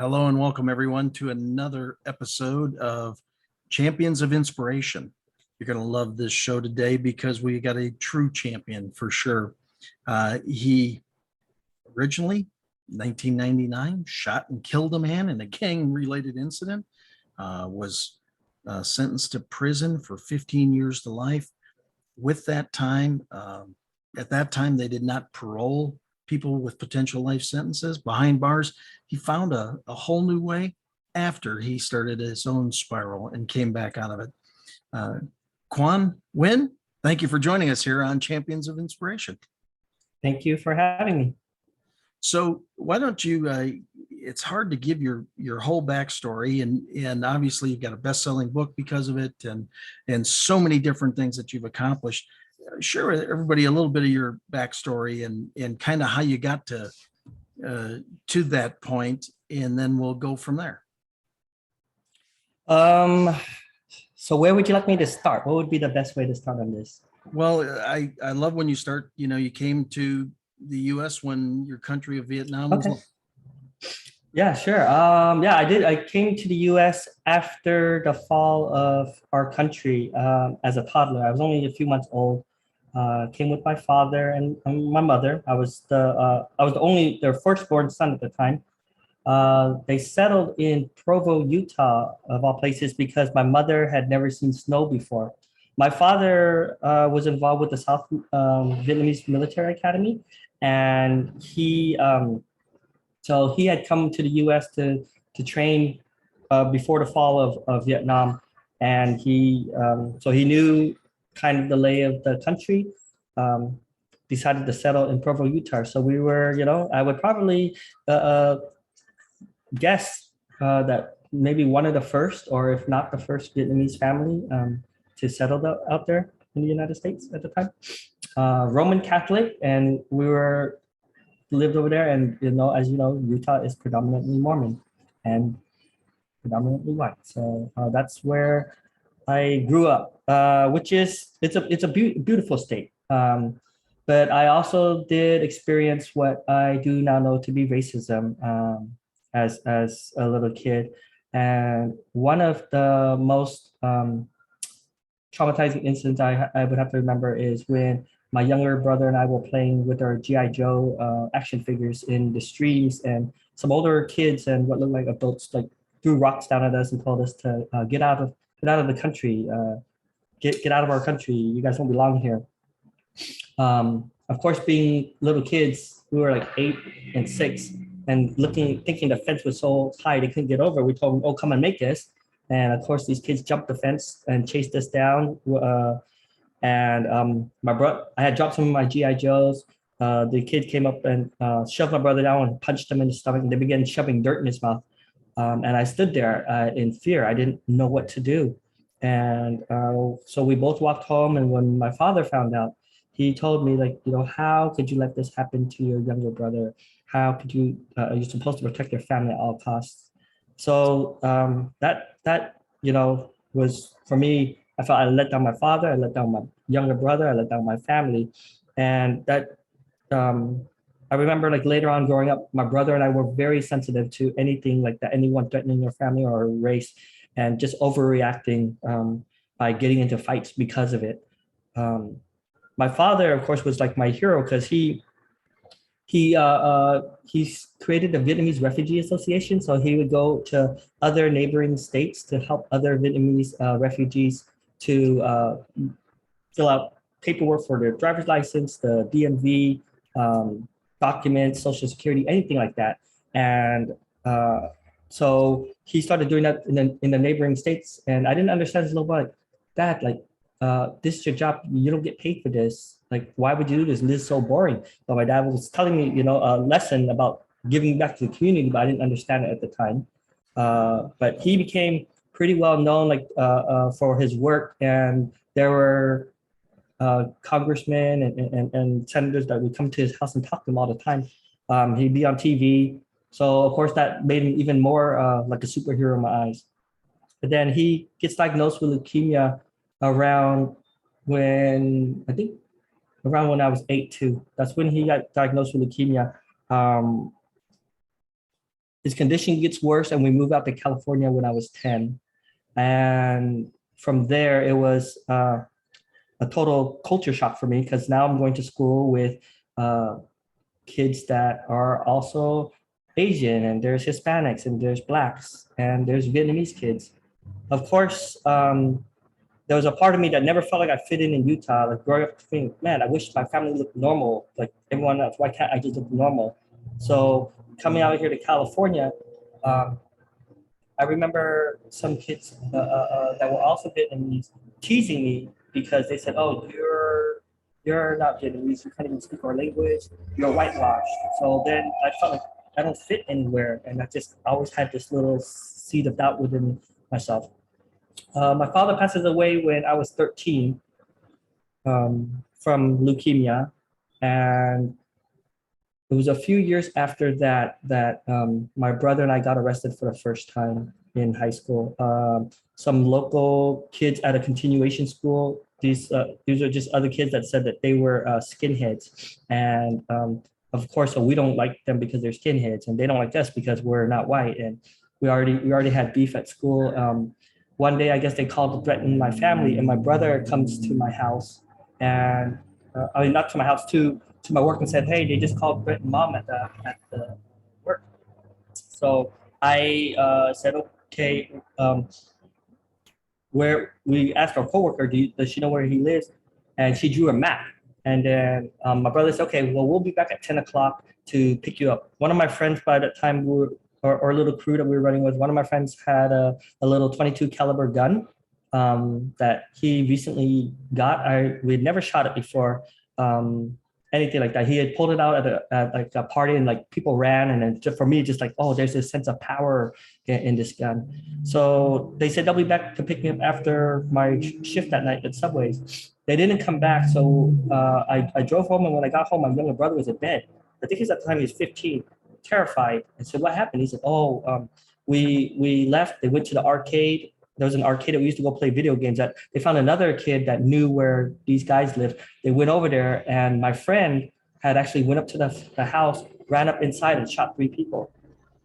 Hello and welcome everyone to another episode of Champions of Inspiration. You're going to love this show today because we got a true champion for sure. He originally, 1999, shot and killed a man in a gang-related incident, was sentenced to prison for 15 years to life. With that time, at that time, they did not parole people with potential life sentences behind bars. He found a whole new way after he started his own Sparrow and came back out of it. Quan, Huynh, thank you for joining us here on Champions of Inspiration. Thank you for having me. So why don't you, it's hard to give your whole backstory, and obviously you've got a best-selling book because of it, and so many different things that you've accomplished. Share with everybody a little bit of your backstory and kind of how you got to that point, and then we'll go from there. So where would you like me to start? What would be the best way to start on this? Well, I love when you start, you came to the US when your country of Vietnam was. Okay. Yeah, sure. Yeah, I did. I came to the US after the fall of our country as a toddler. I was only a few months old. Came with my father and my mother. I was their firstborn son at the time. They settled in Provo, Utah, of all places, because my mother had never seen snow before. My father was involved with the South Vietnamese Military Academy, and so he had come to the U.S. to train before the fall of Vietnam, and so he knew kind of the lay of the country. Decided to settle in Provo, Utah. So we were, I would probably guess that maybe one of the first, or if not the first, Vietnamese family to settle out there in the United States at the time. Roman Catholic, and we lived over there, and as you know, Utah is predominantly Mormon and predominantly white. So that's where I grew up, which is it's a beautiful state. But I also did experience what I do now know to be racism as a little kid. And one of the most traumatizing incidents I would have to remember is when my younger brother and I were playing with our G.I. Joe action figures in the streams, and some older kids and what looked like adults threw rocks down at us and told us to get out of the country, get out of our country. You guys don't belong here. Of course, being little kids, we were like 8 and 6, and thinking the fence was so high they couldn't get over. We told them, "Oh, come and make us." And of course, these kids jumped the fence and chased us down. I had dropped some of my GI Joes. The kid came up and shoved my brother down and punched him in the stomach, and they began shoving dirt in his mouth. And I stood there in fear. I didn't know what to do. And so we both walked home. And when my father found out, he told me, how could you let this happen to your younger brother? How could you, you're supposed to protect your family at all costs. So that was, for me, I felt I let down my father, I let down my younger brother, I let down my family. And that, I remember later on growing up, my brother and I were very sensitive to anything like that, anyone threatening your family or race, and just overreacting by getting into fights because of it. My father, of course, was like my hero because he's created the Vietnamese Refugee Association. So he would go to other neighboring states to help other Vietnamese refugees to fill out paperwork for their driver's license, the DMV, documents, Social Security, anything like that. And so he started doing that in the neighboring states. And I didn't understand this little bit. Dad, this is your job. You don't get paid for this. Why would you do this? This is so boring. But my dad was telling me, a lesson about giving back to the community, but I didn't understand it at the time. But he became pretty well known, for his work, and there were congressmen and senators that would come to his house and talk to him all the time. He'd be on TV. So of course that made him even more like a superhero in my eyes. But then he gets diagnosed with leukemia around when I was 8 too. That's when he got diagnosed with leukemia. his condition gets worse, and we moved out to California when I was 10. And from there, it was a total culture shock for me, because now I'm going to school with kids that are also Asian, and there's Hispanics, and there's Blacks, and there's Vietnamese kids. Of course, there was a part of me that never felt like I fit in Utah. Like growing up, thinking, man, I wish my family looked normal, like everyone else. Why can't I just look normal? So coming out here to California, I remember some kids that were also Vietnamese teasing me because they said, "Oh, you're not Vietnamese. You can't even speak our language. You're whitewashed." So then I felt like I don't fit anywhere, and I just always had this little seed of doubt within myself. My father passes away when I was 13 from leukemia, and it was a few years after that my brother and I got arrested for the first time in high school. Some local kids at a continuation school. These are just other kids that said that they were skinheads, and of course, so we don't like them because they're skinheads, and they don't like us because we're not white, and we already had beef at school. One day, I guess they called to threaten my family, and my brother comes to my house, and I mean not to my house, to my work, and said, "Hey, they just called threatened mom at the work." So I said, "Okay." Where we asked our coworker, does she know where he lives? And she drew a map. And then my brother said, "Okay, well, we'll be back at 10 o'clock to pick you up." One of my friends by that time, our little crew that we were running with, one of my friends had a little 22 caliber gun that he recently got. We had never shot it before, anything like that. He had pulled it out at like a party, and like people ran, and then just for me, just like, oh, there's this sense of power in this gun. So they said they'll be back to pick me up after my shift that night at Subways. They didn't come back, so I drove home, and when I got home, my younger brother was in bed. I think at the time he was 15, terrified. I said, "What happened?" He said, "Oh, we left. They went to the arcade. There was an arcade that we used to go play video games at. They found another kid that knew where these guys lived. They went over there, and my friend had actually went up to the house, ran up inside, and shot 3 people."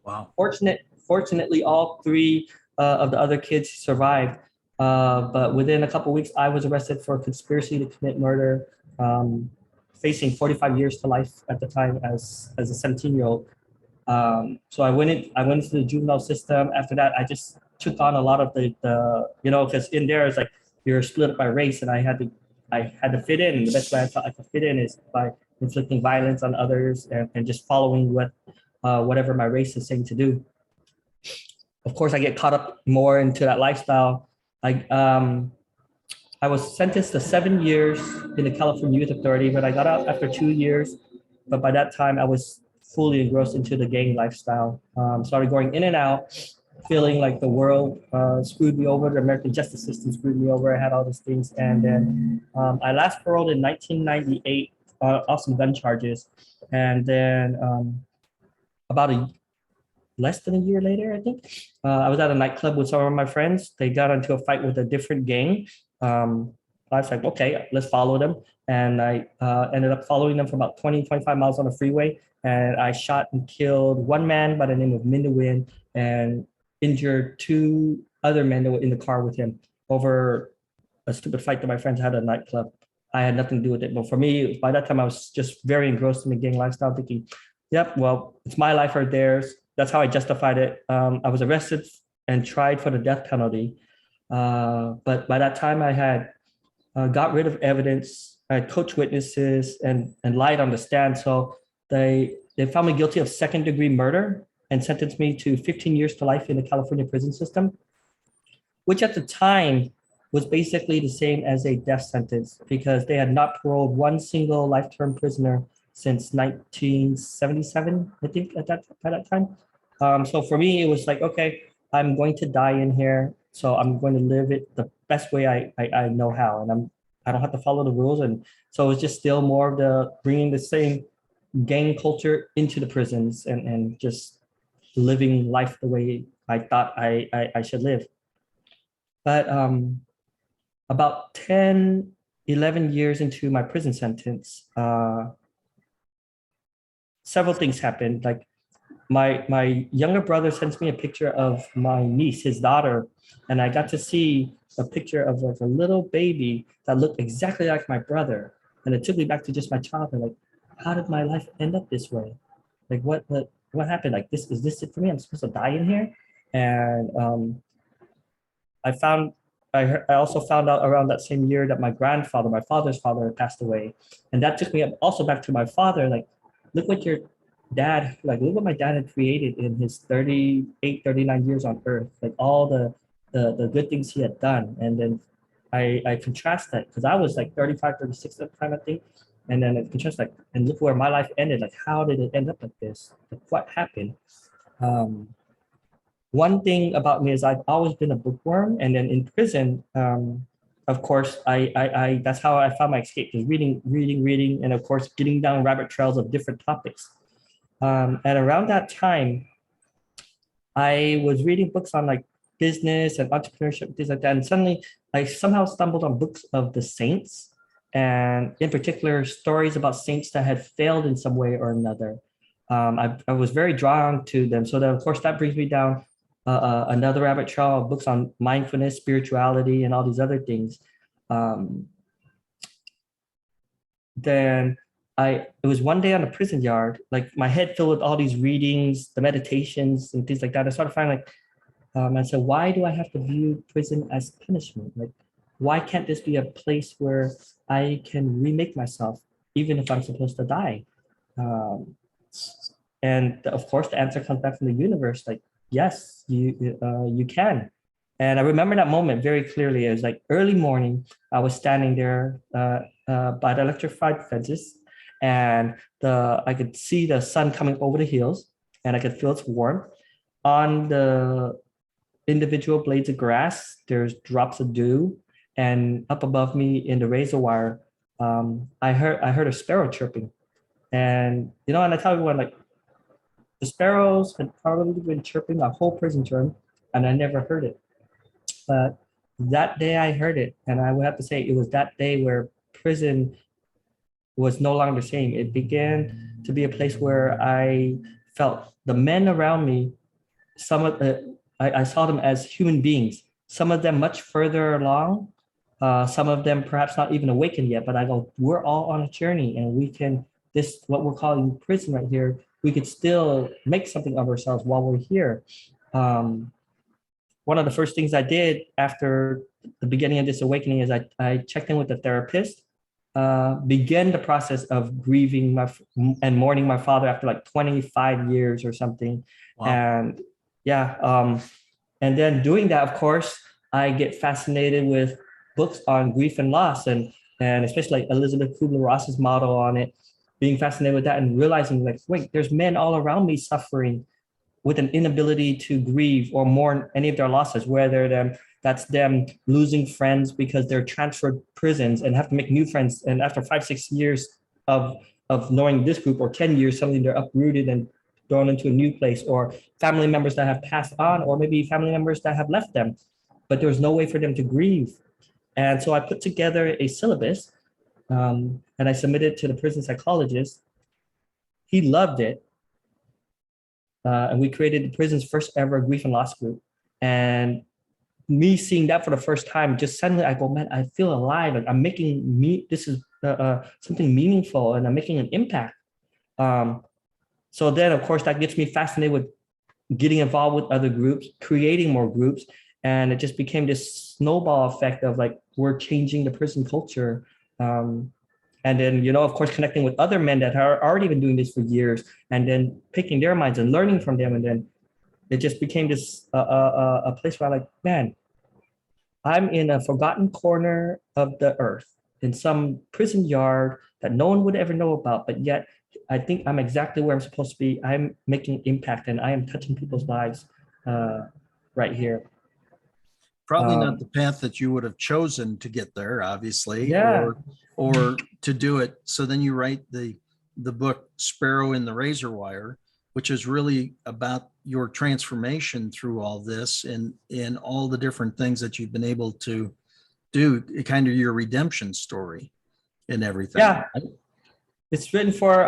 Wow. Fortunately, all 3 of the other kids survived. But within a couple of weeks, I was arrested for conspiracy to commit murder, facing 45 years to life at the time as a 17-year-old. So I went into the juvenile system. After that, I just took on a lot of the because in there it's like you're split up by race, and I had to fit in. And the best way I thought I could fit in is by inflicting violence on others and just following whatever my race is saying to do. Of course, I get caught up more into that lifestyle. I was sentenced to 7 years in the California Youth Authority, but I got out after 2 years. But by that time, I was fully engrossed into the gang lifestyle. Started going in and out, feeling like the world screwed me over. The American justice system screwed me over. I had all these things. And then I last paroled in 1998 off some gun charges. And then less than a year later, I think, I was at a nightclub with some of my friends. They got into a fight with a different gang. I was like, okay, let's follow them. And I ended up following them for about 20, 25 miles on the freeway. And I shot and killed one man by the name of Mindawin and injured 2 other men that were in the car with him over a stupid fight that my friends had at a nightclub. I had nothing to do with it. But for me, by that time, I was just very engrossed in the gang lifestyle, thinking, yep, well, it's my life or theirs. That's how I justified it. I was arrested and tried for the death penalty. But by that time, I had got rid of evidence. I had coached witnesses and lied on the stand. So they found me guilty of 2nd-degree murder and sentenced me to 15 years to life in the California prison system, which at the time was basically the same as a death sentence because they had not paroled one single life-term prisoner since 1977, I think, by that time. So for me, it was like, okay, I'm going to die in here, so I'm going to live it the best way I know how, and I don't have to follow the rules. And so it's just still more of the bringing the same gang culture into the prisons and just living life the way I thought I should live. But about 10, 11 years into my prison sentence, several things happened. Like my younger brother sends me a picture of my niece, his daughter, and I got to see a picture of like a little baby that looked exactly like my brother, and it took me back to just my childhood. Like, how did my life end up this way? Like, what happened? Like, this is this it for me? I'm supposed to die in here? And I found I also found out around that same year that my grandfather, my father's father, had passed away, and that took me also back to my father. Like, look what your dad, like, look what my dad had created in his 38, 39 years on Earth. Like all the good things he had done, and then I contrast that because I was like 35, 36 at the time, I think, and then I contrast like, and look where my life ended. Like, how did it end up like this? Like, what happened? Um, One thing about me is I've always been a bookworm, and then in prison, of course, I that's how I found my escape, is reading, and of course, getting down rabbit trails of different topics. And around that time, I was reading books on like business and entrepreneurship, things like that, and suddenly I somehow stumbled on books of the saints, and in particular, stories about saints that had failed in some way or another. I was very drawn to them. So then, of course, that brings me down another rabbit trail of books on mindfulness, spirituality, and all these other things. Um, then it was one day on the prison yard, like my head filled with all these readings, the meditations and things like that. I started finding like, I said, why do I have to view prison as punishment? Like, why can't this be a place where I can remake myself, even if I'm supposed to die? Um, and of course, the answer comes back from the universe, like, yes, you can. And I remember that moment very clearly. It was like early morning. I was standing there by the electrified fences, and I could see the sun coming over the hills, and I could feel its warmth on the individual blades of grass. There's drops of dew, and up above me in the razor wire, I heard a sparrow chirping, and and I tell everyone like the sparrows had probably been chirping a whole prison term, and I never heard it. But that day I heard it, and I would have to say it was that day where prison was no longer the same. It began to be a place where I felt the men around me, some of the, I saw them as human beings, some of them much further along, some of them perhaps not even awakened yet, but I go, we're all on a journey, and we can, this, what we're calling prison right here, we could still make something of ourselves while we're here. One of the first things I did after the beginning of this awakening is I checked in with the therapist, began the process of grieving and mourning my father after like 25 years or something. Wow. And yeah, and then doing that, of course, I get fascinated with books on grief and loss, and especially like Elizabeth Kubler-Ross's model on it, being fascinated with that and realizing like, wait, there's men all around me suffering with an inability to grieve or mourn any of their losses, whether that's them losing friends because they're transferred prisons and have to make new friends. And after 5, 6 years of knowing this group, or 10 years, suddenly they're uprooted and thrown into a new place, or family members that have passed on, or maybe family members that have left them, but there's no way for them to grieve. And so I put together a syllabus, and I submitted it to the prison psychologist. He loved it. And we created the prison's first ever grief and loss group. And me seeing that for the first time, just suddenly I go, man, I feel alive. Like I'm making this is something meaningful, and I'm making an impact. So then, of course, that gets me fascinated with getting involved with other groups, creating more groups. And it just became this snowball effect of like, we're changing the prison culture. And then, of course, connecting with other men that are already been doing this for years, and then picking their minds and learning from them. And then it just became this a place where I'm like, man, I'm in a forgotten corner of the earth in some prison yard that no one would ever know about, but yet I think I'm exactly where I'm supposed to be. I'm making impact, and I am touching people's lives right here. Probably not the path that you would have chosen to get there, obviously, yeah. or to do it. So then you write the book Sparrow in the Razor Wire, which is really about your transformation through all this and all the different things that you've been able to do, kind of your redemption story and everything. Yeah. It's written for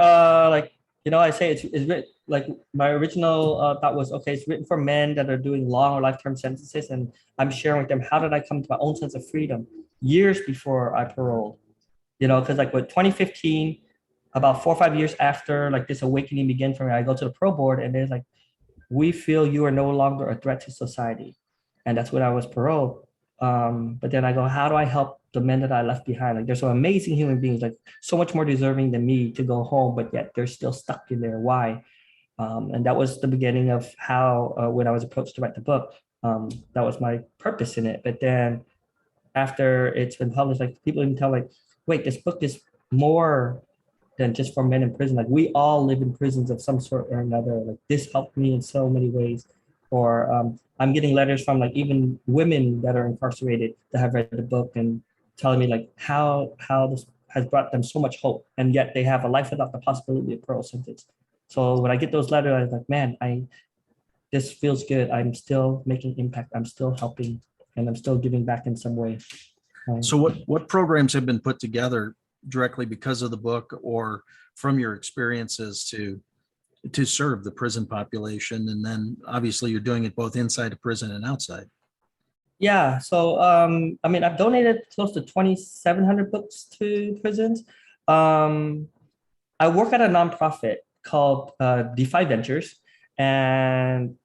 like I say it's written like my original thought was, okay, it's written for men that are doing long or lifetime sentences, and I'm sharing with them how did I come to my own sense of freedom years before I paroled. Because like with 2015, about 4 or 5 years after like this awakening began for me, I go to the pro board and they're like, we feel you are no longer a threat to society. And that's when I was paroled. But then I go, how do I help the men that I left behind? Like, they're so amazing human beings, like so much more deserving than me to go home, but yet they're still stuck in there. Why? And that was the beginning of how, when I was approached to write the book, that was my purpose in it. But then after it's been published, like people even tell like, wait, this book is more than just for men in prison. Like we all live in prisons of some sort or another. Like this helped me in so many ways. Or I'm getting letters from like even women that are incarcerated that have read the book and telling me like how this has brought them so much hope, and yet they have a life without the possibility of parole sentence. So when I get those letters, I'm like, man, this feels good. I'm still making impact. I'm still helping, and I'm still giving back in some way. So what programs have been put together directly because of the book or from your experiences to serve the prison population? And then obviously you're doing it both inside of prison and outside. Yeah, so I mean, I've donated close to 2,700 books to prisons. I work at a nonprofit called Defy Ventures, and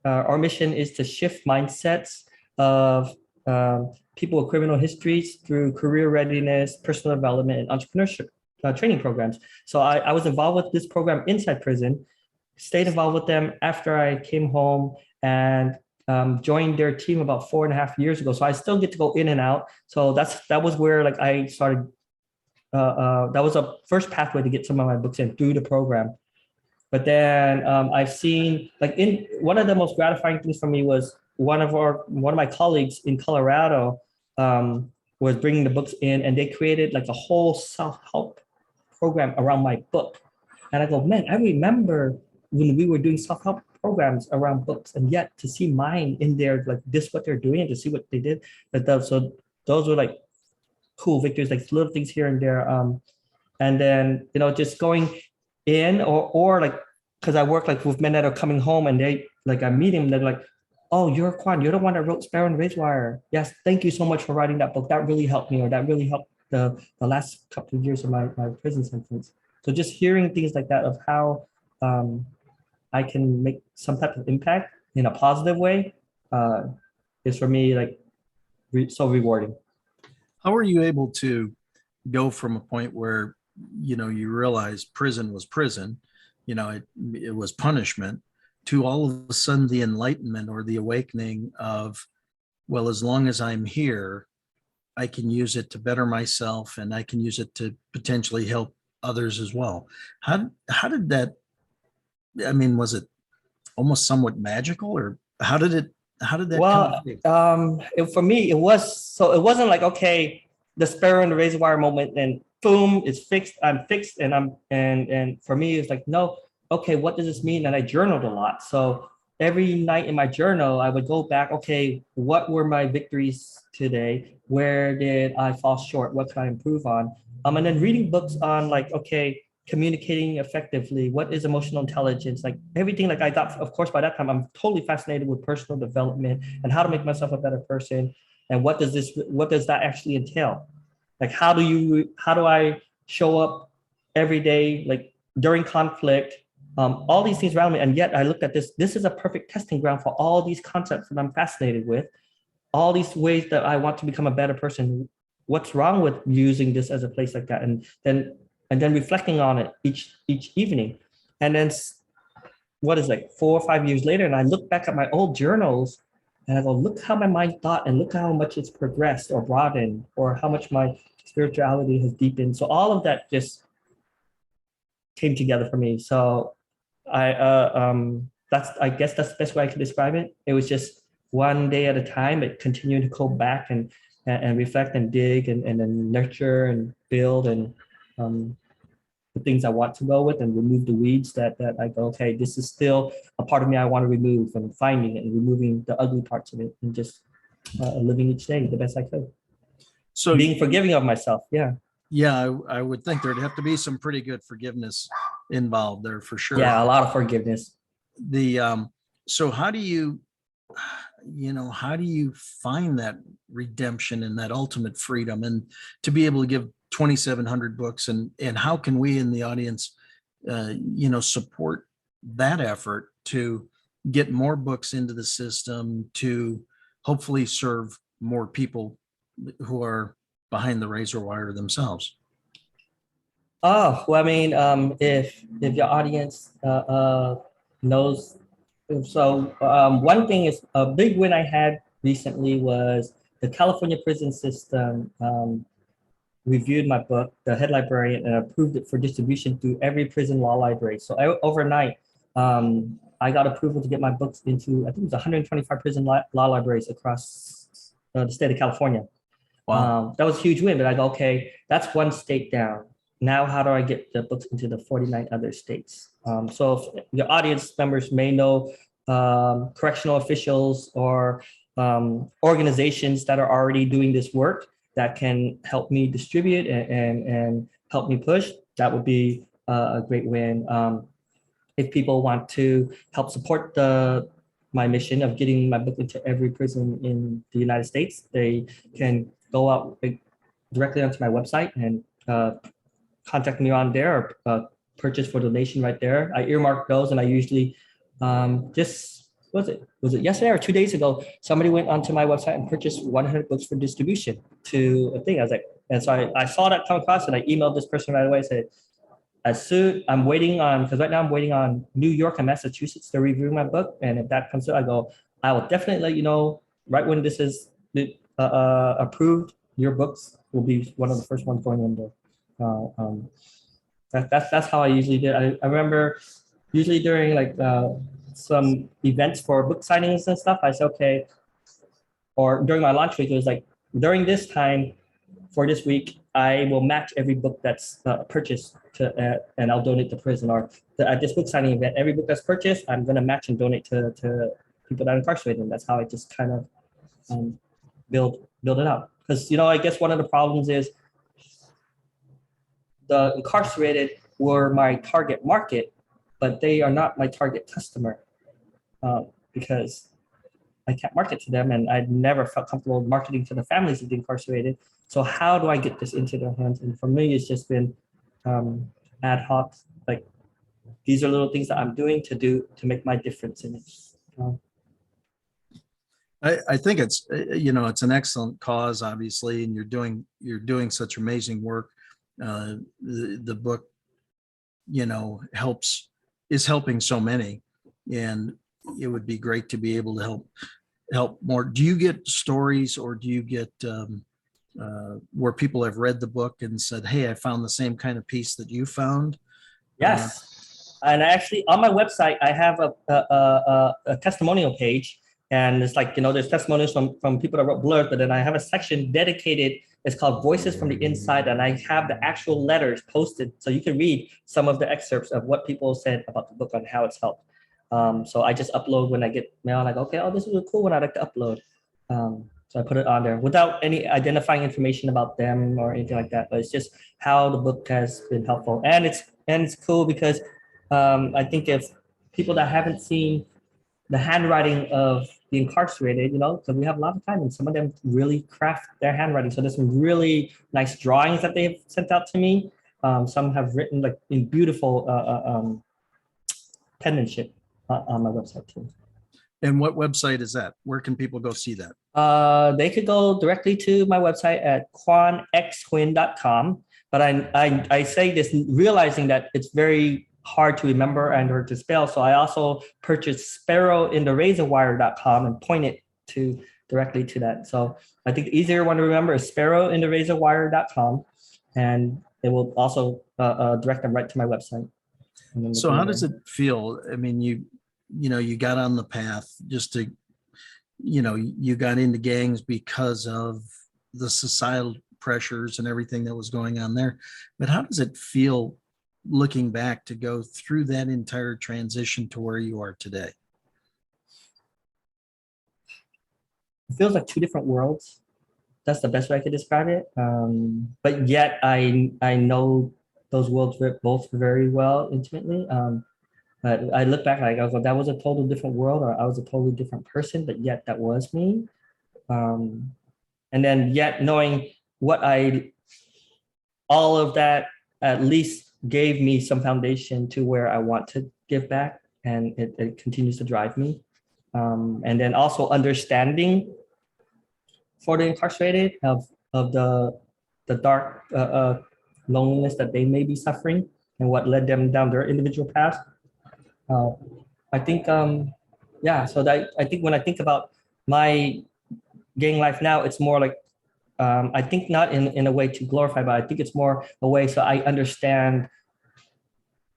our mission is to shift mindsets of people with criminal histories through career readiness, personal development, and entrepreneurship training programs. So I was involved with this program inside prison, stayed involved with them after I came home, and joined their team about 4.5 years ago. So I still get to go in and out. So that was where like I started. That was a first pathway to get some of my books in through the program. But then I've seen like in one of the most gratifying things for me was one of my colleagues in Colorado was bringing the books in, and they created like a whole self-help program around my book. And I go, man, I remember when we were doing self-help programs around books, and yet to see mine in there, like this, what they're doing, and to see what they did. So those were like cool victories, like little things here and there. And then, just going in or like, because I work like with men that are coming home and they like, I'm meeting them, they're like, oh, you're Quan, you're the one that wrote Sparrow and Razorwire. Yes, thank you so much for writing that book. That really helped me, or that really helped the last couple of years of my prison sentence. So just hearing things like that of how I can make some type of impact in a positive way is for me like so rewarding. How are you able to go from a point where, you realize prison was prison, it was punishment, to all of a sudden the enlightenment or the awakening of, well, as long as I'm here, I can use it to better myself and I can use it to potentially help others as well. How did that, I mean, was it almost somewhat magical, or how did that Well, for me, it wasn't like, okay, the Sparrow and the razor wire moment and boom, it's fixed. I'm fixed. And for me, it's like, no, okay, what does this mean? And I journaled a lot. So every night in my journal, I would go back, okay, what were my victories today? Where did I fall short? What can I improve on? And then reading books on like, okay, communicating effectively, what is emotional intelligence, like everything. Like I got, of course, by that time, I'm totally fascinated with personal development and how to make myself a better person. And what does that actually entail? Like, how do I show up every day, like during conflict, all these things around me. And yet I looked at this is a perfect testing ground for all these concepts that I'm fascinated with, all these ways that I want to become a better person. What's wrong with using this as a place like that? And then reflecting on it each evening. And then what is like 4 or 5 years later, and I look back at my old journals and I go, look how my mind thought and look how much it's progressed or broadened, or how much my spirituality has deepened. So all of that just came together for me. So I guess that's the best way I can describe it. It was just one day at a time. It continued to go back and reflect and dig and then nurture and build and the things I want to go with, and remove the weeds that I go, okay, this is still a part of me I want to remove, and finding it and removing the ugly parts of it, and just living each day the best I could. So being forgiving of myself. Yeah. Yeah, I would think there'd have to be some pretty good forgiveness involved there for sure. Yeah, a lot of forgiveness. The so how do you how do you find that redemption and that ultimate freedom, and to be able to give 2,700 books, and how can we in the audience support that effort to get more books into the system to hopefully serve more people who are behind the razor wire themselves? Oh, well, I mean, if your audience knows, so one thing is a big win I had recently was the California prison system reviewed my book, the head librarian, and approved it for distribution through every prison law library. So overnight, I got approval to get my books into, I think it was 125 prison law libraries across the state of California. Wow. That was a huge win, but I go, okay, that's one state down. Now, how do I get the books into the 49 other states? So if your audience members may know correctional officials or organizations that are already doing this work that can help me distribute and help me push, that would be a great win. If people want to help support my mission of getting my book into every prison in the United States, they can go out directly onto my website and contact me on there, or purchase for donation right there. I earmark those, and I usually just was it yesterday or 2 days ago, somebody went onto my website and purchased 100 books for distribution to a thing. I was like, and so I saw that come across, and I emailed this person right away, said, as soon I'm waiting on, because right now I'm waiting on New York and Massachusetts to review my book, and if that comes through, I go, I will definitely let you know right when this is approved. Your books will be one of the first ones going in there. That's how I usually do. I remember usually during like some events for book signings and stuff, I say, okay, or during my launch week, it was like, during this time for this week, I will match every book that's purchased to, and I'll donate to prison. Or at this book signing event, every book that's purchased, I'm going to match and donate to people that are incarcerated. And that's how I just kind of build it up. Because, I guess one of the problems is the incarcerated were my target market, but they are not my target customer because I can't market to them, and I never felt comfortable marketing to the families of the incarcerated. So how do I get this into their hands? And for me, it's just been ad hoc. Like, these are little things that I'm doing to make my difference in it. I think it's it's an excellent cause, obviously, and you're doing such amazing work. The book is helping so many, and it would be great to be able to help more. Do you get stories, or do you get where people have read the book and said, hey, I found the same kind of piece that you found? Yes. And actually on my website, I have a testimonial page, and it's like, there's testimonials from people that wrote blurbs, but then I have a section dedicated. It's called Voices from the Inside, and I have the actual letters posted, so you can read some of the excerpts of what people said about the book and how it's helped. So I just upload when I get mail, like, okay, oh, this is a cool one, I'd like to upload. So I put it on there without any identifying information about them or anything like that, but it's just how the book has been helpful. And it's cool because I think if people that haven't seen the handwriting of the incarcerated, because we have a lot of time, and some of them really craft their handwriting. So there's some really nice drawings that they've sent out to me. Some have written like in beautiful penmanship on my website too. And what website is that? Where can people go see that? They could go directly to my website at quanxhuynh.com. But I say this realizing that it's very hard to remember and or to spell. So I also purchased Sparrow in the razorwire.com and point it directly to that. So I think the easier one to remember is Sparrow in the razorwire.com, and it will also direct them right to my website. So how does it feel? I mean, you got on the path just to, you got into gangs because of the societal pressures and everything that was going on there. But how does it feel looking back to go through that entire transition to where you are today? It feels like two different worlds. That's the best way I could describe it. But yet I know those worlds both very well intimately. But I look back, like I was like, that was a total different world, or I was a totally different person, but yet that was me. And then yet knowing what all of that at least gave me some foundation to where I want to give back, and it continues to drive me. And then also understanding for the incarcerated of the dark loneliness that they may be suffering and what led them down their individual path. I think, yeah, so that I think when I think about my gang life now, it's more like, I think not in a way to glorify, but I think it's more a way so I understand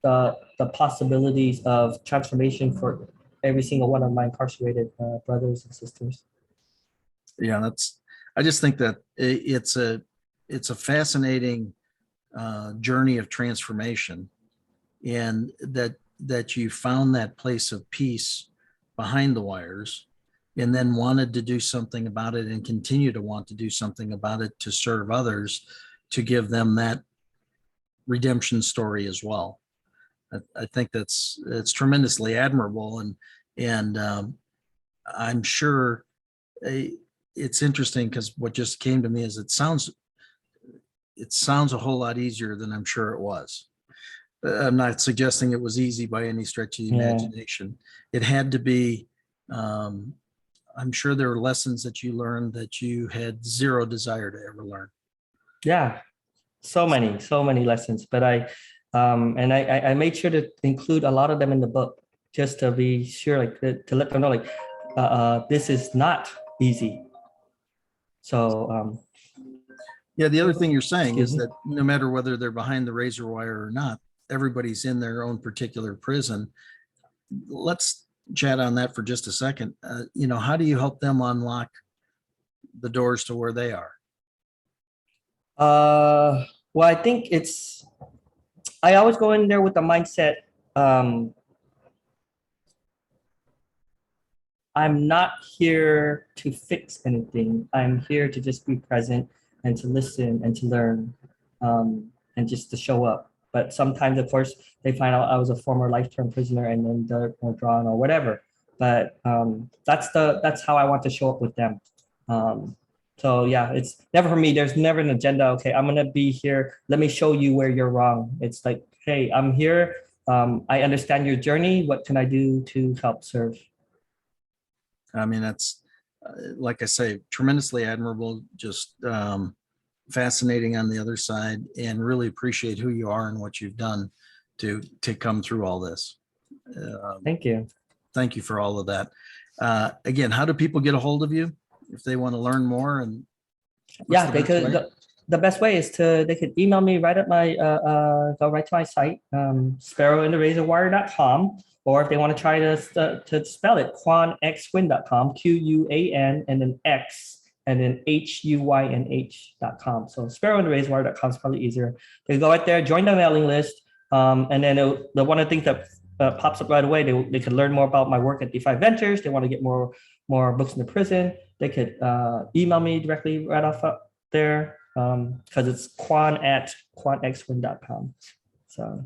the possibilities of transformation for every single one of my incarcerated brothers and sisters. Yeah, I just think that it's a fascinating journey of transformation, and that you found that place of peace behind the wires, and then wanted to do something about it and continue to want to do something about it to serve others, to give them that redemption story as well. I think it's tremendously admirable, and I'm sure it's interesting, because what just came to me is it sounds a whole lot easier than I'm sure it was. I'm not suggesting it was easy by any stretch of the imagination. It had to be. I'm sure there were lessons that you learned that you had zero desire to ever learn. Yeah, so many lessons, but I made sure to include a lot of them in the book, just to be sure, like to let them know, like this is not easy. So yeah, the other thing you're saying is me. that no matter whether they're behind the razor wire or not, everybody's in their own particular prison. Let's chat on that for just a second. How do you help them unlock the doors to where they are? Well, I think I always go in there with the mindset, I'm not here to fix anything. I'm here to just be present and to listen and to learn, and just to show up. But sometimes, of course, they find out I was a former life-term prisoner, and then they're withdrawn or whatever. But that's how I want to show up with them. So yeah, it's never for me. There's never an agenda. Okay, I'm gonna be here. Let me show you where you're wrong. It's like, hey, I'm here. I understand your journey. What can I do to help serve? I mean, that's like I say, tremendously admirable. Just fascinating on the other side, and really appreciate who you are and what you've done to come through all this. Thank you. Thank you for all of that. Again, how do people get a hold of you if they want to learn more? And yeah, they could. The best way is they could email me right at my go right to my site, sparrowintherazorwire.com, or if they want to try to spell it, quanxwin.com, QUAN and then X and then HUYNH.com. So sparrowintherazorwire.com is probably easier. They go right there, join the mailing list, and then the one of the things that pops up right away, they could learn more about my work at Defy Ventures. They want to get more books in the prison. They could email me directly right off up there, because it's Quan at quanxwin.com. So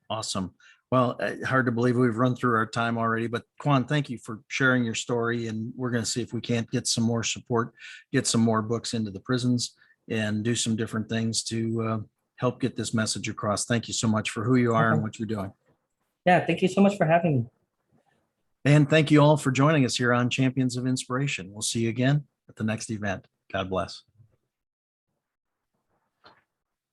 awesome. Well, hard to believe we've run through our time already, but Quan, thank you for sharing your story. And we're going to see if we can't get some more support, get some more books into the prisons, and do some different things to help get this message across. Thank you so much for who you are and what you're doing. Yeah, thank you so much for having me. And thank you all for joining us here on Champions of Inspiration. We'll see you again at the next event. God bless.